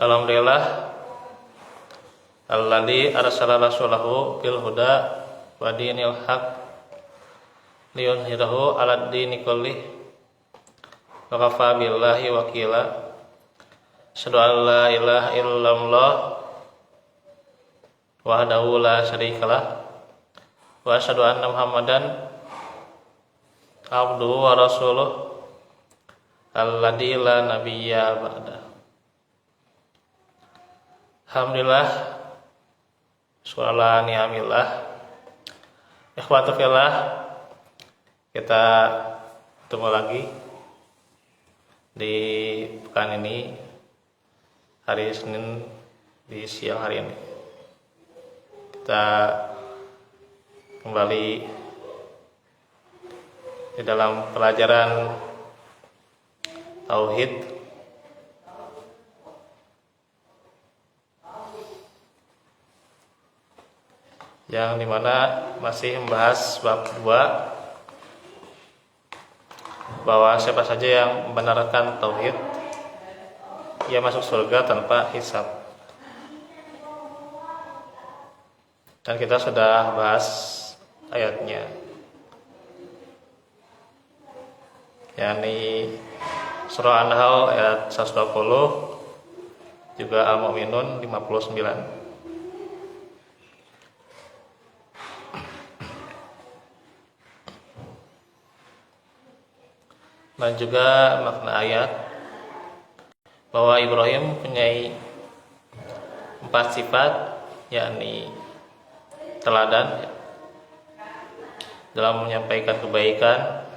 Alhamdulillah alladzi arsala rasulahu bil huda wa dinil haq liyuzhirahu 'alad dini kullih wa kafa billahi wakila. Asyhadu an la ilaha illallah wahdahu la syarikalah wa asyhadu anna Muhammadan abduhu wa rasuluh alladzi la nabiyya ba'da. Alhamdulillah syukrulillah ni'amillah. Ikhwatu fillah, kita ketemu lagi di pekan ini, hari Senin di siang hari ini. Kita kembali di dalam pelajaran tauhid yang dimana masih membahas bab 2, bahwa siapa saja yang membenarkan tauhid ia masuk surga tanpa hisab. Dan kita sudah bahas ayatnya, yakni surah An-Nahl ayat 120, juga Al-Mu'minun 59. Dan juga makna ayat bahwa Ibrahim mempunyai 4 sifat, yakni teladan dalam menyampaikan kebaikan,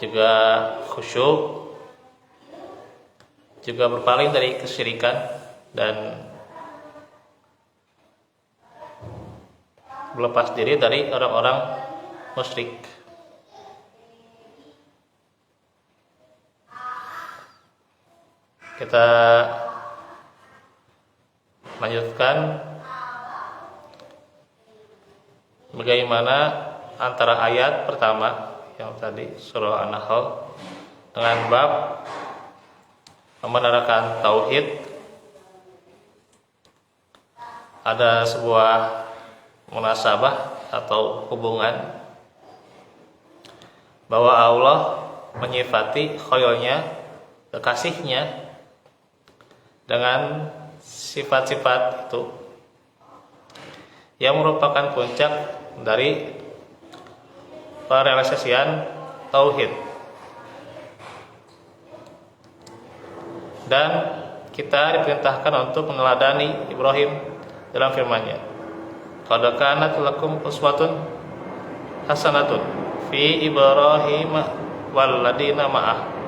juga khusyuk, juga berpaling dari kesyirikan, dan berlepas diri dari orang-orang musyrik. Kita lanjutkan bagaimana antara ayat pertama yang tadi surah An-Nahl dengan bab membenarkan tauhid ada sebuah munasabah atau hubungan, bahwa Allah menyifati khalilnya, kekasihnya, dengan sifat-sifat itu yang merupakan puncak dari perealisasian tauhid. Dan kita diperintahkan untuk meneladani Ibrahim dalam firman-Nya, qad kanat lakum uswatun hasanatun fi Ibrahim wal ladina ma'ah.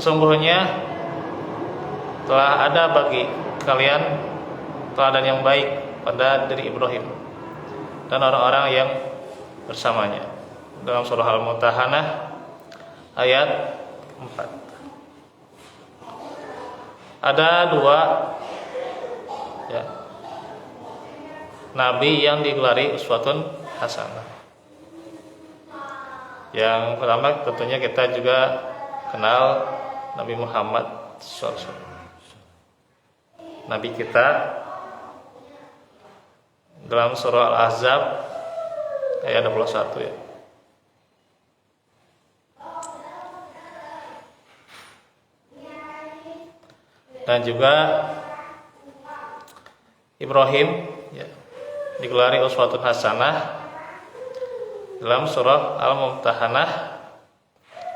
Sesungguhnya telah ada bagi kalian teladan yang baik pada diri Ibrahim dan orang-orang yang bersamanya, dalam surah Al-Mumtahanah ayat 4. Ada 2 nabi yang digelari uswatun hasanah. Yang pertama tentunya kita juga kenal Nabi Muhammad SAW, Nabi kita, dalam surah Al-Ahzab ayat 21 ya. Dan juga Ibrahim ya, digelari uswatun hasanah dalam surah Al-Mumtahanah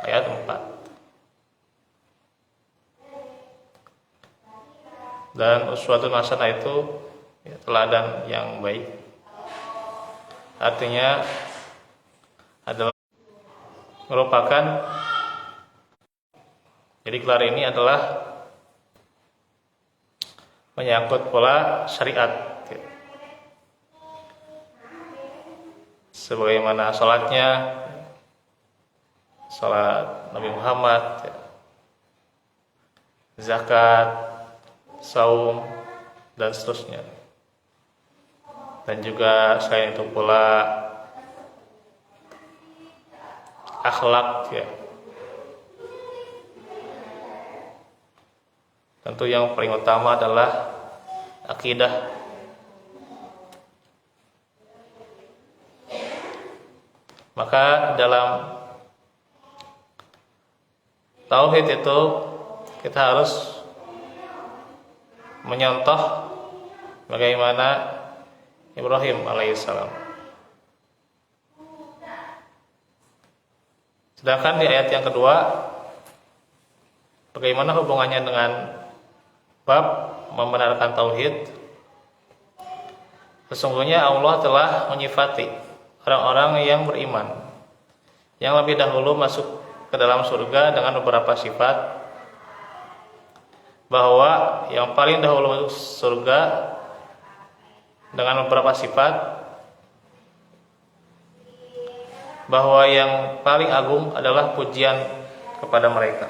ayat 4. Dan uswatun hasanah itu ya, teladan yang baik, artinya adalah merupakan, jadi gelar ini adalah menyangkut pola syariat ya. Sebagaimana salatnya, salat Nabi Muhammad ya, zakat, saum, dan seterusnya. Dan juga selain itu pula akhlak ya, tentu yang paling utama adalah akidah. Maka dalam tauhid itu kita harus menyontoh bagaimana Ibrahim alaihissalam. Sedangkan di ayat yang kedua, bagaimana hubungannya dengan bab membenarkan tauhid? Sesungguhnya Allah telah menyifati orang-orang yang beriman yang lebih dahulu masuk ke dalam surga dengan beberapa sifat, bahwa yang paling dahulu masuk surga dengan beberapa sifat, bahwa yang paling agung adalah pujian kepada mereka.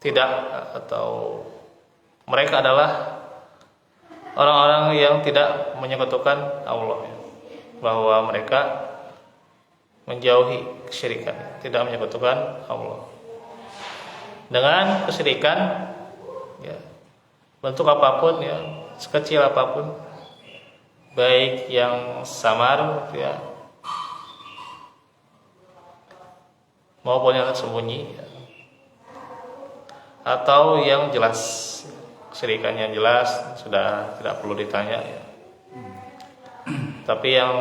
Tidak, atau mereka adalah orang-orang yang tidak menyekutukan Allah, bahwa mereka menjauhi kesyirikan, tidak menyekutukan Allah. Dengan kesyirikan, ya, bentuk apapun, ya, sekecil apapun, baik yang samar, ya, maupun yang tersembunyi, ya, atau yang jelas. Kesyirikan yang jelas sudah tidak perlu ditanya, ya. Tapi yang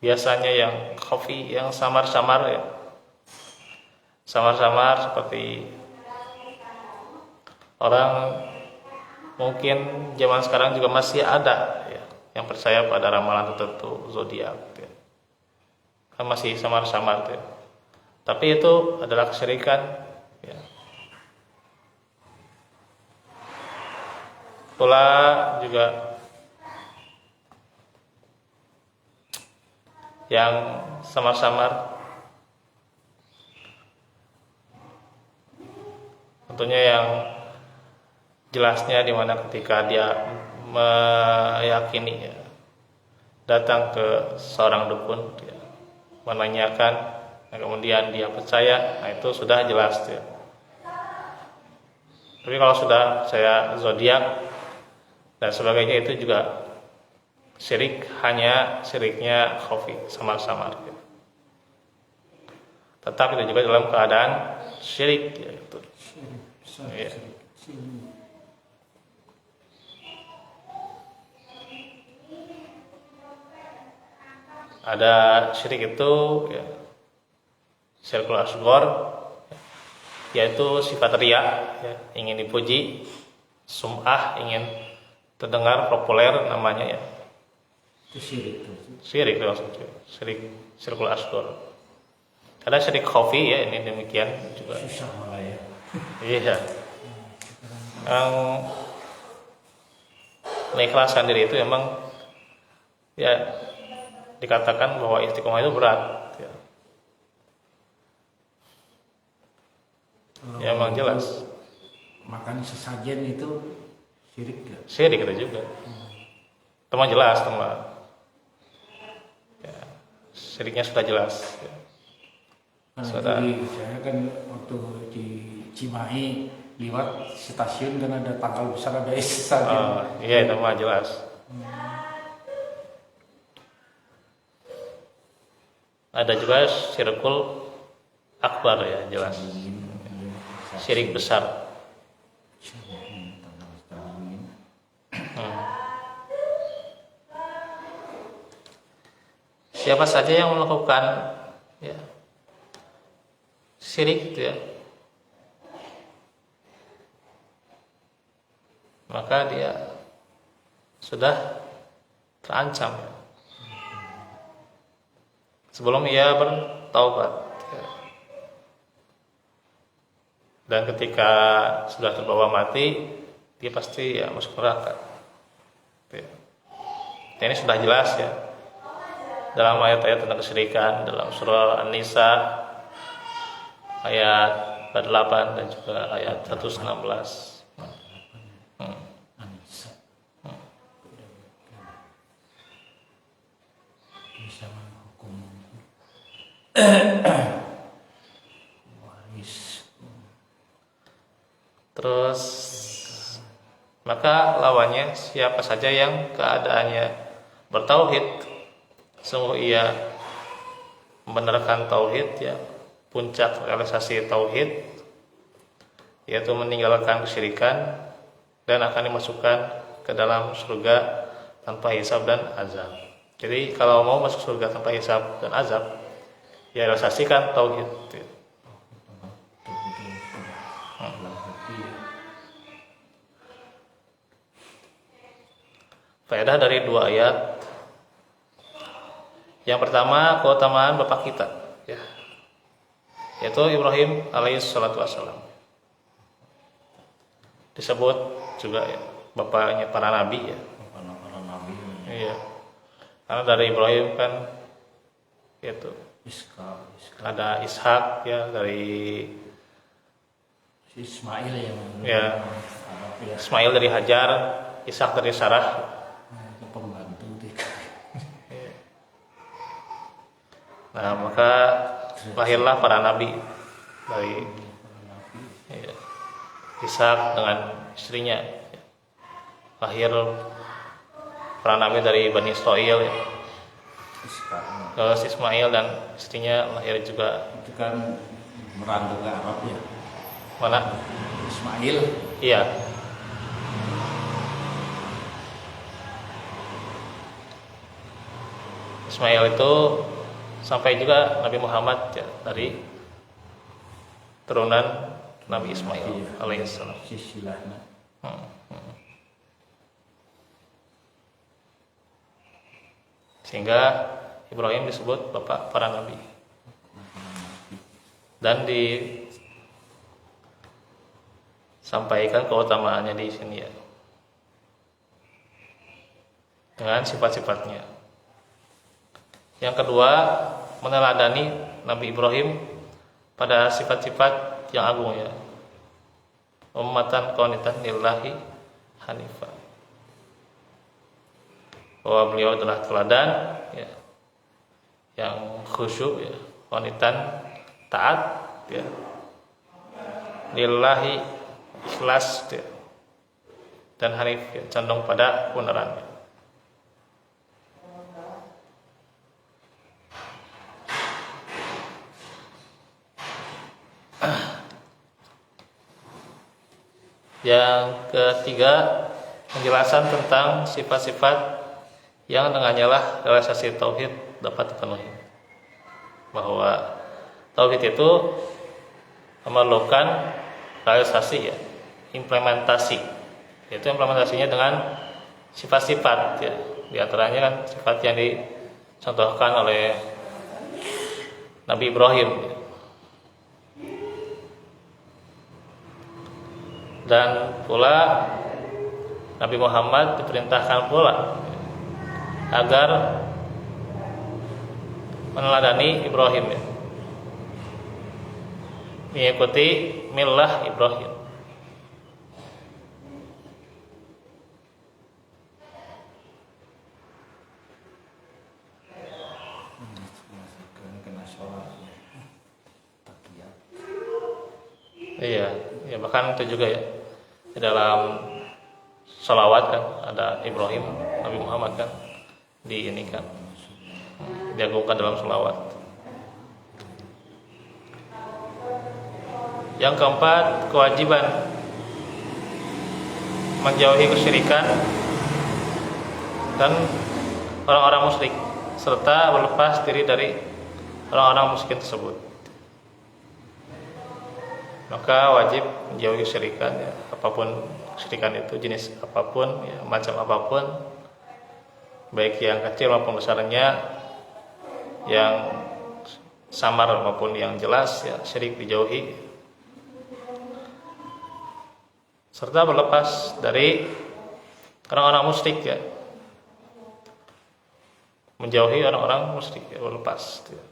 biasanya yang khafi, yang samar-samar, ya, samar-samar seperti orang mungkin zaman sekarang juga masih ada, ya, yang percaya pada ramalan tertentu zodiak, ya. Kan masih samar-samar, ya. Tapi itu adalah kesyirikan, ya. Pula juga yang samar-samar, tentunya yang jelasnya dimana ketika dia meyakini, ya, datang ke seorang dukun, ya, menanyakan, dan kemudian dia percaya, nah itu sudah jelas, ya. Tapi kalau sudah percaya zodiak dan sebagainya, itu juga syirik, hanya syiriknya khafi, samar-samar, ya. Tetap itu juga dalam keadaan syirik, ya, itu. Ya. Ada syirik itu, ya, syirkul asghar, yaitu sifat riya, ya, ingin dipuji, sum'ah, ingin terdengar populer namanya, ya. Itu syirik. Syirik maksudnya, syirkul asghar. Ada syirik khafi, ya, ini demikian juga. Susah malah, ya. Iya. Yang mengikhlaskan diri itu memang, ya, dikatakan bahwa istiqomah itu berat, ya. Ya, memang jelas. Makan sesajen itu syirik gak? Syirik itu juga. Teman jelas, teman. Ya, syiriknya sudah jelas, ya. Karena jadi saya kan waktu di Cimahi lewat stasiun kan ada tanggal besar, ada sesajen. Oh, iya, itu mah jelas. Ada juga syirkul akbar, ya, jelas. Syirik besar. Siapa saja yang melakukan, ya, syirik itu, ya, maka dia sudah terancam, ya, sebelum ia bertaubat, ya. Dan ketika sudah terbawa mati, dia pasti, ya, masuk neraka, ya. Ini sudah jelas, ya, dalam ayat-ayat tentang kesyirikan dalam surah An-Nisa ayat 8 dan juga ayat 116. Maka lawannya siapa saja yang keadaannya bertauhid, sungguh ia membenarkan tauhid, ya, puncak realisasi tauhid, yaitu meninggalkan kesyirikan dan akan dimasukkan ke dalam surga tanpa hisab dan azab. Jadi kalau mau masuk surga tanpa hisab dan azab, ya realisasikan tauhid. Faedah dari dua ayat. Yang pertama, keutamaan bapak kita, ya, yaitu Ibrahim alaihissalatu wassalam. Disebut juga, ya, bapaknya para nabi, ya. Para nabi. Iya. Karena dari Ibrahim kan itu ada Ishak, ya, dari si Ismail ya, Ismail dari Hajar, Ishak dari Sarah. Pembantu deh. Nah, maka lahirlah para nabi dari, ya, Ishak dengan istrinya. Lahir para nabi dari Bani Israil, ya. Terus Ismail dan istrinya lahir juga. Itu kan merantau ke Arab, ya. Mana? Ismail. Iya. Ismail itu sampai juga Nabi Muhammad, ya, dari turunan Nabi Ismail alaihissalam. Silsilahnya. Sehingga Ibrahim disebut bapak para nabi. Dan disampaikan keutamaannya di sini, ya, dengan sifat-sifatnya. Yang kedua, meneladani Nabi Ibrahim pada sifat-sifat yang agung, ya. Ummatan qanitan lillahi hanifah. Bahwa beliau adalah teladan, ya, yang khusyuk, ya, qanitan, taat, ya, lillahi, ikhlas, ya, dan hanif, ya, condong pada kebenaran. Yang ketiga, penjelasan tentang sifat-sifat yang dengannya lah realisasi tauhid dapat dipenuhi. Bahwa tauhid itu memerlukan realisasi, ya, implementasi. Yaitu implementasinya dengan sifat-sifat, ya. Di antaranya kan sifat yang dicontohkan oleh Nabi Ibrahim, ya. Dan pula Nabi Muhammad diperintahkan pula agar meneladani Ibrahim, ya, mengikuti millah Ibrahim. Iya, ya, bahkan itu juga, ya, di dalam sholawat kan ada Ibrahim, Nabi Muhammad kan ini kan diagungkan dalam sholawat. Yang keempat, kewajiban menjauhi kesyirikan dan orang-orang musyrik serta berlepas diri dari orang-orang musyrik tersebut. Maka wajib menjauhi kesyirikan, ya, apapun kesyirikan itu, jenis apapun, ya, macam apapun, baik yang kecil maupun besarnya, yang samar maupun yang jelas, ya, syirik dijauhi, serta berlepas dari orang-orang musyrik, ya, menjauhi orang-orang musyrik, ya, berlepas, ya.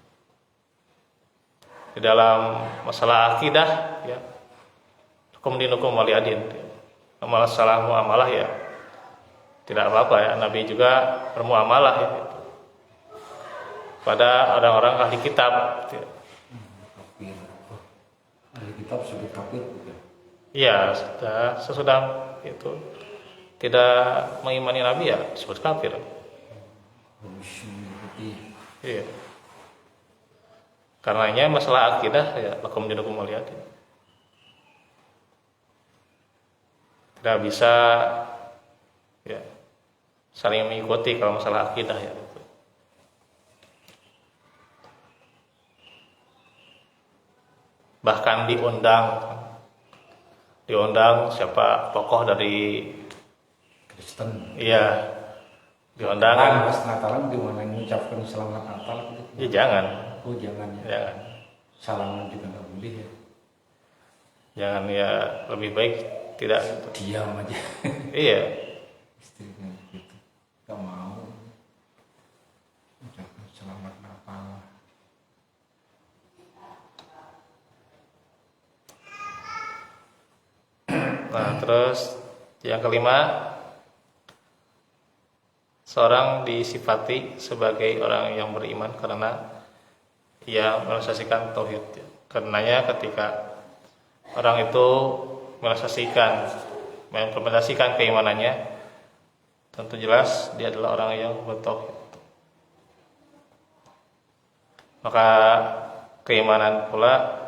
Di dalam masalah akidah, ya, hukum dinukum wali adin, ya. Masalah salah muamalah, ya, tidak apa-apa, ya, Nabi juga bermuamalah, ya, pada orang-orang ahli kitab, ya. Ahli kitab sebut kafir, bukan? Iya, sesudah itu tidak mengimani Nabi ya disebut kafir. Harus mengikuti. Iya. Karenanya masalah akidah ya lakum dinukum waliyadin. Tidak bisa ya saling mengikuti kalau masalah akidah ya. Bahkan diundang siapa tokoh dari Kristen. iya diundang Pas Natalan gimana mengucapkan selamat Natal gitu? ya jangan Oh jangan ya. jangan Salaman juga nggak boleh ya. jangan ya lebih baik tidak gitu. Diam aja. Iya Istrinya gitu. Gak mau. Ucapkan selamat Natal. nah terus yang kelima, seorang disifati sebagai orang yang beriman karena ia merealisasikan tauhid. Karenanya ketika orang itu mengimplementasikan keimanannya, tentu jelas dia adalah orang yang bertauhid. Maka keimanan pula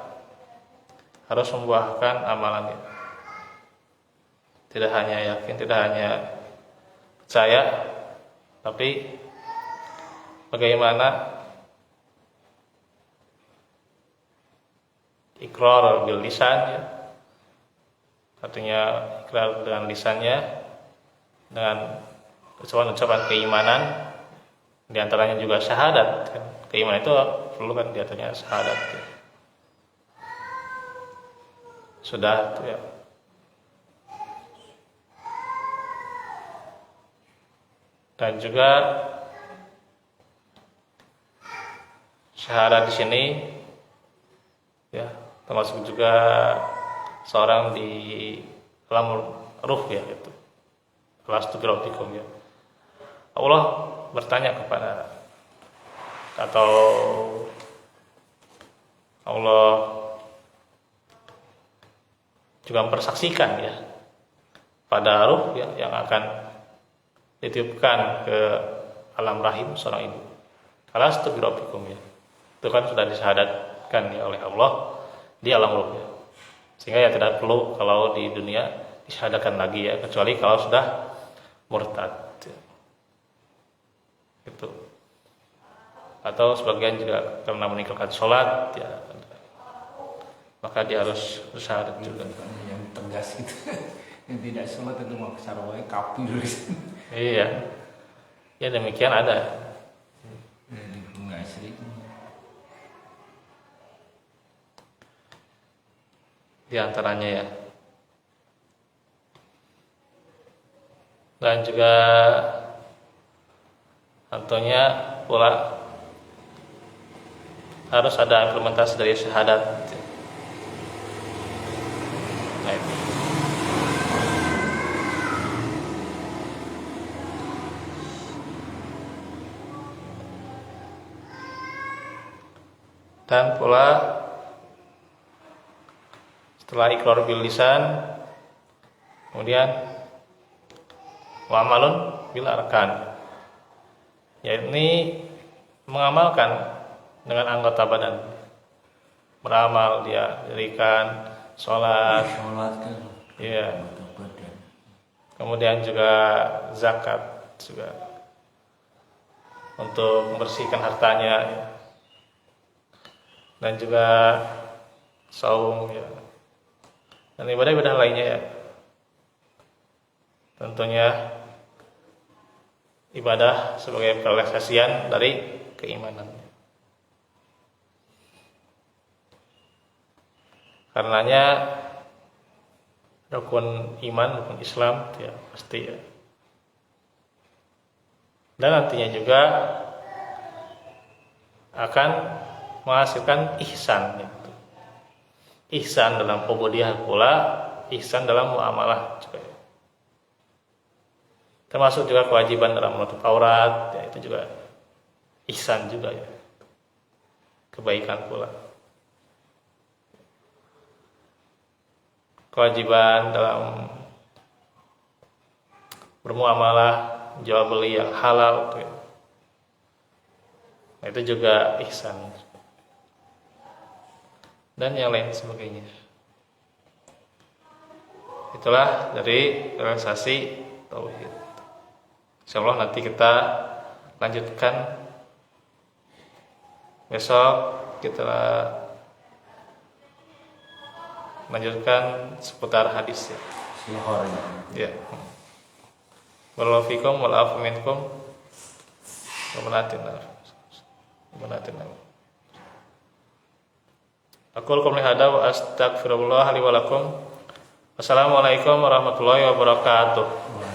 harus membuahkan amalannya. Tidak hanya yakin, tidak hanya percaya, tapi bagaimana ikrar bil lisan ya. Artinya ikrar dengan lisannya dengan ucapan-ucapan keimanan, di antaranya juga syahadat kan. Keimanan itu perlu kan di antaranya syahadat ya. Sudah itu ya. Dan juga syahadat di sini ya termasuk juga seorang di alam ruh ya itu. Alastu birabbikum ya. Allah bertanya kepada atau Allah juga mempersaksikan ya pada ruh ya, yang akan ditiupkan ke alam rahim seorang ibu. Alastu birabbikum ya. Itu kan sudah disyahadatkan ya oleh Allah di alam ruh ya. Sehingga ya tidak perlu kalau di dunia disyahadatkan lagi ya, kecuali kalau sudah murtad. Itu. Atau sebagian juga karena meninggalkan sholat ya, maka dia harus bersyahadat juga. Yang tegas gitu. Yang tidak sholat itu mau sarwai kafir. Iya, ya demikian ada. Nggak asli. Di antaranya ya. Dan juga tentunya pula harus ada implementasi dari syahadat. Nah, itu. Dan pula setelah iqrar bil lisan, kemudian wa amalun bil arkan, yakni mengamalkan dengan anggota badan. Beramal dia dirikan sholat, Kan. iya. Kemudian juga zakat juga untuk membersihkan hartanya ya. Dan juga saum ya, dan ibadah-ibadah lainnya ya. Tentunya ibadah sebagai realisasian dari keimanan. Karenanya rukun iman, rukun Islam ya pasti ya. Dan nantinya juga akan menghasilkan ihsan itu. Ihsan dalam ubudiyah pula, ihsan dalam muamalah juga. Termasuk juga kewajiban dalam menutup aurat, ya itu juga ihsan juga ya. Kebaikan pula. Kewajiban dalam bermuamalah jual beli yang halal tuh. Nah, itu juga ihsan dan yang lain sebagainya. Itulah dari realisasi tauhid. Insyaallah nanti kita lanjutkan besok, kita lanjutkan seputar hadis ya. Ya. Wallahu fikum wal afu minkum. Wa Aqul qouli hadza wa astaghfirullah li wa lakum. Wassalamualaikum warahmatullahi wabarakatuh.